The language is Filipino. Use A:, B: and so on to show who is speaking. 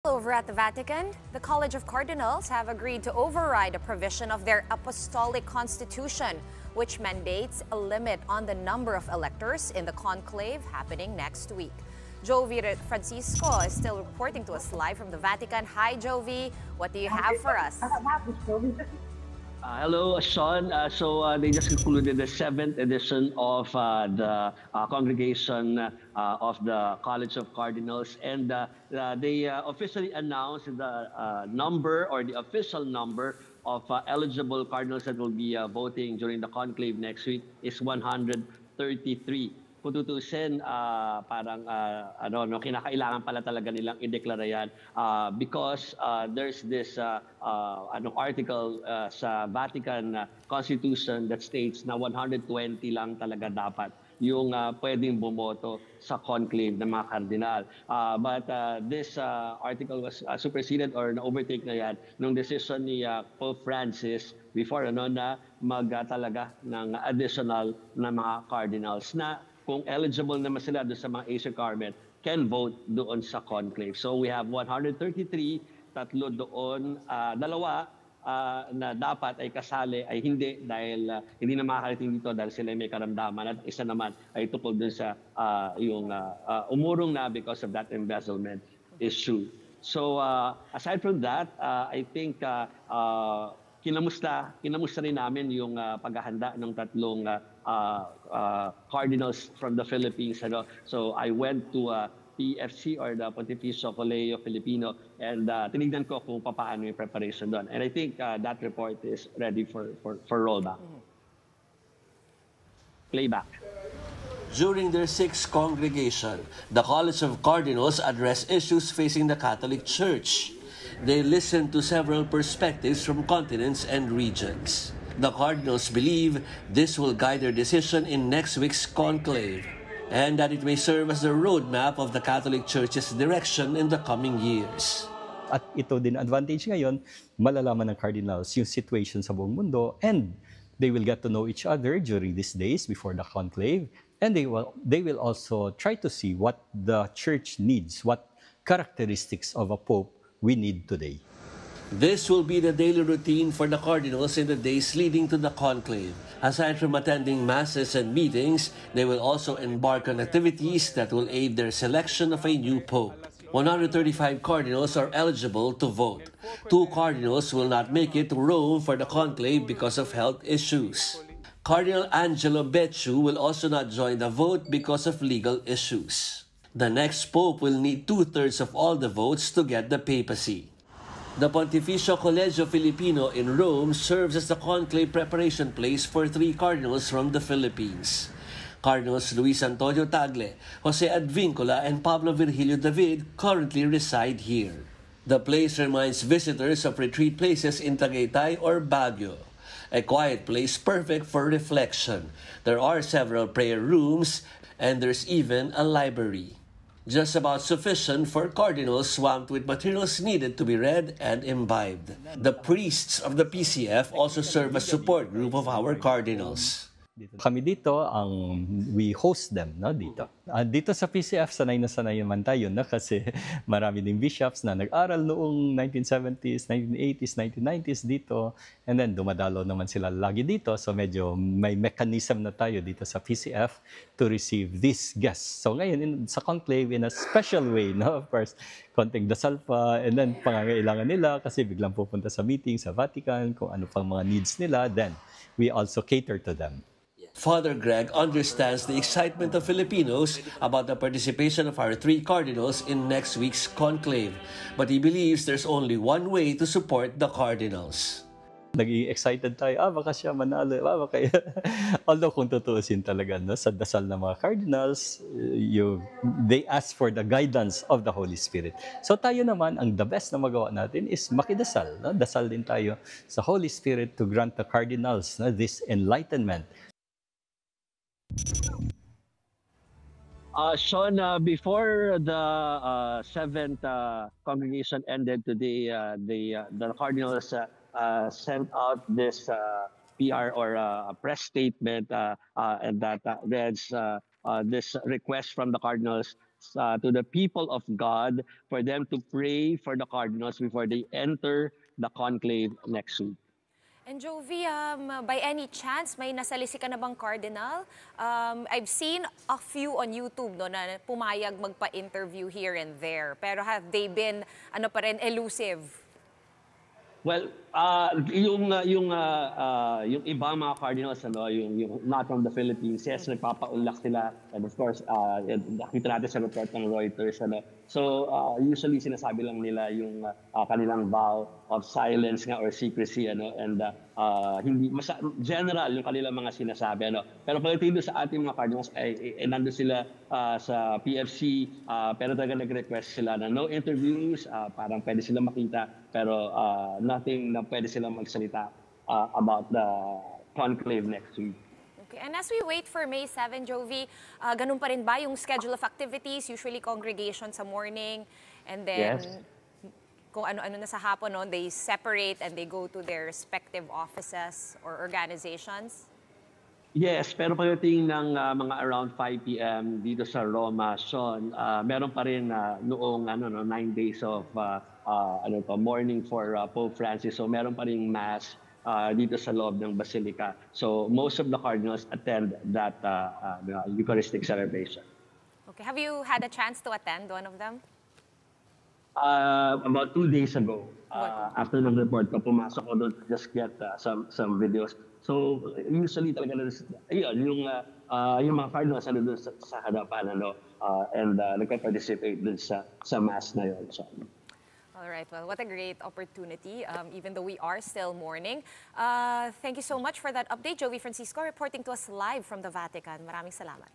A: Over at the Vatican, the College of Cardinals have agreed to override a provision of their apostolic constitution, which mandates a limit on the number of electors in the conclave happening next week. Jovi Francisco is still reporting to us live from the Vatican. Hi, Jovi. What do you have for us?
B: Hello, Sean. They just concluded the 7th edition of the congregation of the College of Cardinals, and they officially announced the number or the official number of eligible cardinals that will be voting during the conclave next week is 133. Kung tutusin, parang kinakailangan pala talaga nilang ideklara yan because there's this article sa Vatican Constitution that states na 120 lang talaga dapat yung pwedeng bumoto sa conclave ng mga kardinal. But this article was superseded or na-overtake na yan nung decision ni Pope Francis before na magtalaga ng additional na mga cardinals na kung eligible naman sila doon sa mga Asia Carmen, can vote doon sa conclave. So we have 133, tatlo doon, dalawa na dapat ay kasali ay hindi dahil hindi na makakarating dito dahil sila may karamdaman at isa naman ay tukol doon sa yung umurong na because of that embezzlement issue. So aside from that, I think kinamusta rin namin yung paghahanda ng tatlong cardinals from the Philippines. So I went to PFC or the Pontificio Colegio Filipino and tinignan ko kung paano yung preparation doon. And I think that report is ready for rollback. Playback.
C: During their 6th congregation, the College of Cardinals addressed issues facing the Catholic Church. They listened to several perspectives from continents and regions. The Cardinals believe this will guide their decision in next week's conclave and that it may serve as the roadmap of the Catholic Church's direction in the coming years.
D: At ito din advantage ngayon, malalaman ng Cardinals yung situation sa buong mundo and they will get to know each other during these days before the conclave and they will also try to see what the Church needs, what characteristics of a Pope we need today.
C: This will be the daily routine for the cardinals in the days leading to the conclave. Aside from attending masses and meetings, they will also embark on activities that will aid their selection of a new pope. 135 cardinals are eligible to vote. 2 cardinals will not make it to Rome for the conclave because of health issues. Cardinal Angelo Becciu will also not join the vote because of legal issues. The next pope will need 2/3 of all the votes to get the papacy. The Pontificio Colegio Filipino in Rome serves as the conclave preparation place for 3 cardinals from the Philippines. Cardinals Luis Antonio Tagle, Jose Advincula, and Pablo Virgilio David currently reside here. The place reminds visitors of retreat places in Tagaytay or Baguio, a quiet place perfect for reflection. There are several prayer rooms, and there's even a library. Just about sufficient for cardinals swamped with materials needed to be read and imbibed. The priests of the PCF also serve as support group of our cardinals.
D: Kami dito, we host them dito. Dito sa PCF, sanay naman tayo kasi marami ding bishops na nag-aral noong 1970s, 1980s, 1990s dito. And then dumadalo naman sila lagi dito. So medyo may mechanism na tayo dito sa PCF to receive these guests. So ngayon, sa conclave, in a special way, of course, konting dasal pa, and then pangangailangan nila kasi biglang pupunta sa meeting sa Vatican, kung ano pang mga needs nila, then we also cater to them.
C: Father Greg understands the excitement of Filipinos about the participation of our 3 cardinals in next week's conclave, but he believes there's only one way to support the cardinals.
D: Naging excited tayo, baka siya manalo, baka although kung tutuusin talaga, sa dasal ng mga cardinals, they ask for the guidance of the Holy Spirit. So tayo naman, ang the best na magawa natin is makidasal. Dasal din tayo sa Holy Spirit to grant the cardinals this enlightenment.
B: Sean, before the 7th congregation ended today, the cardinals sent out this PR or a press statement and that reads this request from the cardinals to the people of God for them to pray for the cardinals before they enter the conclave next week.
A: And Jovi, by any chance, may nasalisi ka na bang cardinal? I've seen a few on YouTube no, na pumayag magpa-interview here and there. Pero have they been elusive?
B: Well, yung ibang mga cardinals, yung not from the Philippines, yes, nagpapaunlak sila. And of course, nakita natin sa report ng Reuters. So, usually sinasabi lang nila yung kanilang vow of silence nga or secrecy. And hindi, general yung kanilang mga sinasabi. Pero pagdating sa ating mga cardinals, nandun sila sa PFC, pero talaga nag-request sila na no interviews, parang pwede sila makita, pero nothing na pwede silang magsalita about the conclave next week.
A: Okay. And as we wait for May 7, Jovi, ganun pa rin ba yung schedule of activities? Usually congregation sa morning, and then
B: Yes.
A: kung ano-ano na sa hapon, no, they separate and they go to their respective offices or organizations?
B: Yes, pero pagdating ng mga around 5 p.m. dito sa Roma, Sean, meron pa rin noong 9 days of morning for Pope Francis. So meron pa rin mass dito sa loob ng Basilica. So most of the cardinals attend that Eucharistic celebration.
A: Okay. Have you had a chance to attend one of them?
B: About 2 days ago, after ng report ko, pumasok ko doon to just get some videos. So usually talaga yung mga cardinals doon sa harapan and nagpa-participate doon sa mass na yun. So,
A: All right. Well, what a great opportunity, even though we are still mourning. Thank you so much for that update, Jovi Francisco, reporting to us live from the Vatican. Maraming salamat.